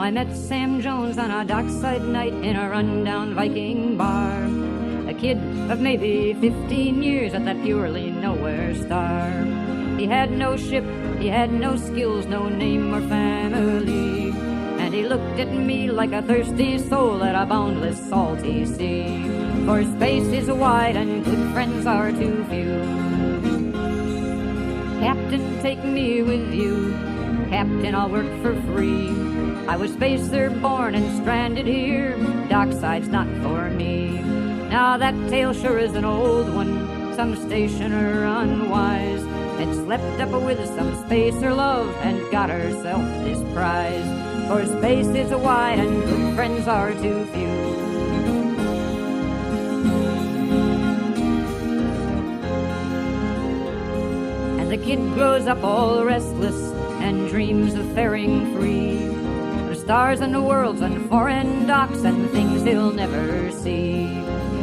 I met Sam Jones on a dockside night in a rundown Viking bar. A kid of maybe 15 years at that purely nowhere star. He had no ship, he had no skills, no name or family. And he looked at me like a thirsty soul at a boundless salty sea. For space is wide and good friends are too few. Captain, take me with you. Captain, I'll work for free. I was spacer born and stranded here. Dockside's not for me. Now that tale sure is an old one. Some stationer unwise had slept up with some spacer love and got herself this prize. For space is wide and good friends are too few. And the kid grows up all restless and dreams of faring free. The stars and the worlds and foreign docks and things he'll never see.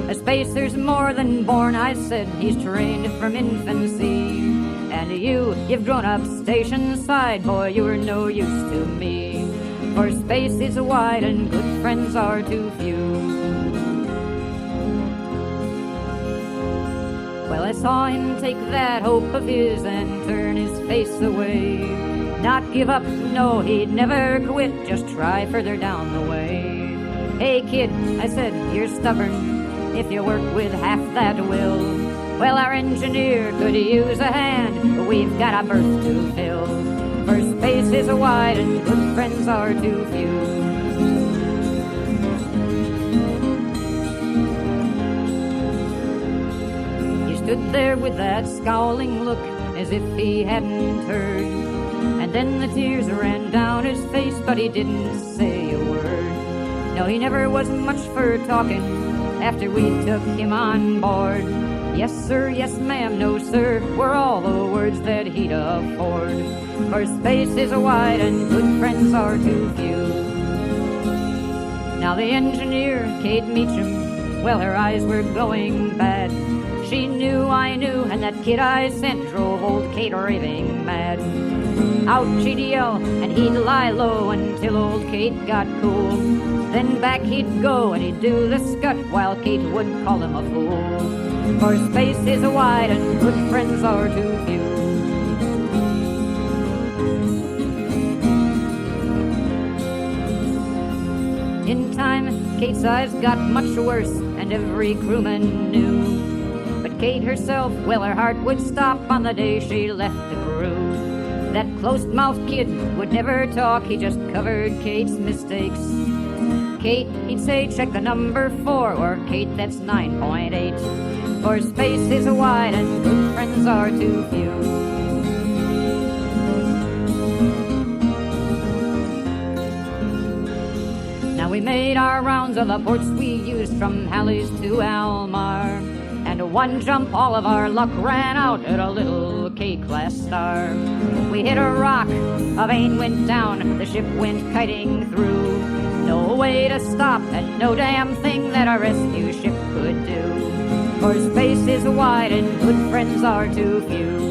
A spacer's more than born, I said, he's trained from infancy. And you've grown up station side, boy, you're no use to me. For space is wide and good friends are too few. Well, I saw him take that hope of his and turn his face away. Not give up, no, he'd never quit, just try further down the way. Hey kid, I said, you're stubborn if you work with half that will. Well, our engineer could use a hand, but we've got a berth to fill. For space is wide and good friends are too few. He stood there with that scowling look as if he hadn't heard. And then the tears ran down his face, but he didn't say a word. No, he never was much for talking after we took him on board. Yes, sir, yes, ma'am, no, sir, were all the words that he'd afford. For space is wide and good friends are too few. Now the engineer, Kate Meacham, well, her eyes were going bad. She knew I knew, and that kid I sent drove old Kate raving mad. Out she'd yell, and he'd lie low until old Kate got cool. Then back he'd go, and he'd do the scut, while Kate would call him a fool. For space is wide, and good friends are too few. In time, Kate's eyes got much worse, and every crewman knew. But Kate herself, well, her heart would stop on the day she left the crew. That close-mouthed kid would never talk, he just covered Kate's mistakes. Kate, he'd say, check the number 4, or Kate, that's 9.8. For space is wide and good friends are too few. Now we made our rounds of the ports we used from Halley's to Almar. And one jump, all of our luck ran out at a little K-class star. We hit a rock, a vane went down, the ship went kiting through. No way to stop, and no damn thing that a rescue ship could do. For space is wide and good friends are too few.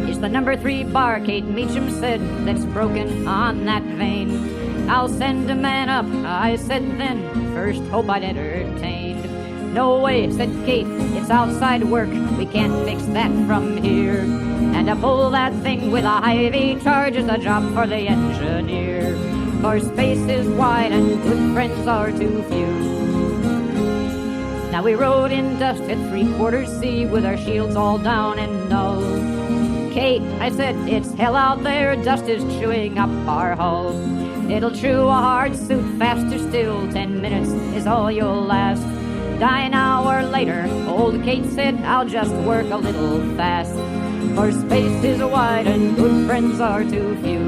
It's the number 3 bar, Kate Meacham said, that's broken on that vane. I'll send a man up, I said then, first hope I'd entertained. No way, said Kate, it's outside work, we can't fix that from here. And to pull that thing with a high-V charge is a job for the engineer. For space is wide and good friends are too few. Now we rode in dust at 3/4 sea with our shields all down and null. Kate, I said, it's hell out there, dust is chewing up our hull. It'll chew a hard suit faster still, 10 minutes is all you'll last. Die an hour later, old Kate said, I'll just work a little fast. For space is wide and good friends are too few.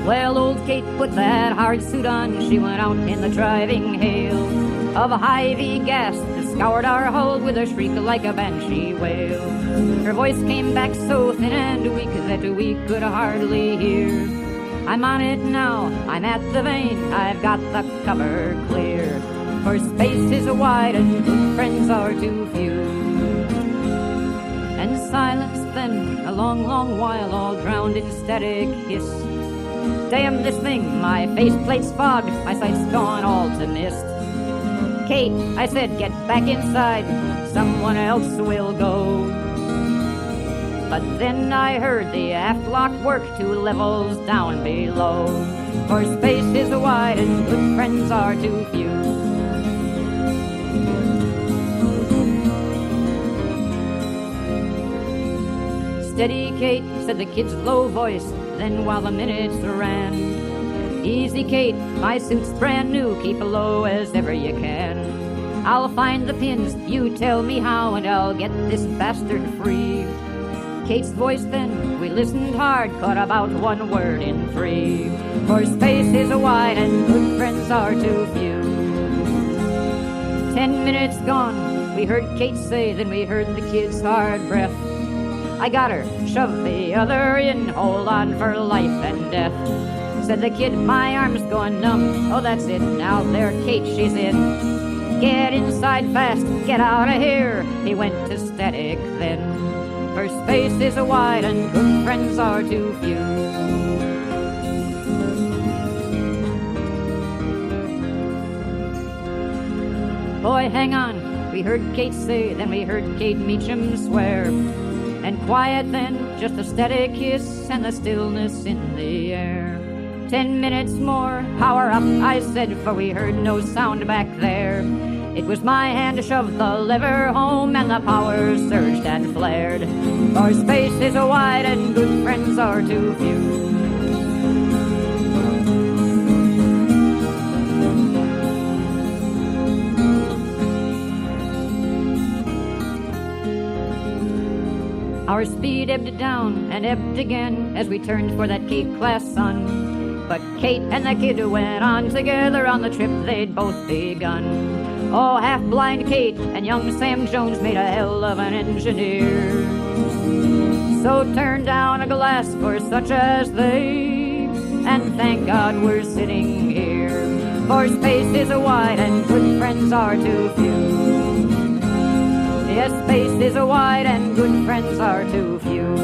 Well, old Kate put that hard suit on, she went out in the driving hail of a high-V gas that scoured our hull with a shriek like a banshee wail. Her voice came back so thin and weak that we could hardly hear. I'm on it now, I'm at the vane, I've got the cover clear. for space is wide and good friends are too few. And silence then, a long, long while, all drowned in static hiss. Damn this thing, my faceplate's fogged, my sight's gone all to mist. Kate, I said, get back inside, someone else will go. But then I heard the aft lock work 2 levels down below, for space is wide and good friends are too few. Steady, Kate, said the kid's low voice, then while the minutes ran, easy, Kate, my suit's brand new, keep low as ever you can. I'll find the pins, you tell me how, and I'll get this bastard free. Kate's voice then, we listened hard, caught about 1 word in 3, for space is wide and good friends are too few. 10 minutes gone, we heard Kate say, then we heard the kid's hard breath. I got her, shove the other in, hold on for life and death. Said the kid, my arm's going numb, oh that's it, now there Kate, she's in. Get inside fast, get out of here, he went to static then, for space is wide and good friends are too few. Boy, hang on, we heard Kate say, then we heard Kate Meacham swear. And quiet then, just a static hiss and the stillness in the air. 10 minutes more, power up, I said, for we heard no sound back there. It was my hand to shove the lever home, and the power surged and flared. For space is wide and good friends are too few. Our speed ebbed down and ebbed again as we turned for that Cape-class sun. But Kate and the kid went on together on the trip they'd both begun. Oh, half-blind Kate and young Sam Jones made a hell of an engineer. So turn down a glass for such as they, and thank God we're sitting here. For space is wide and good friends are too few. Yes, space is wide and good friends are too few.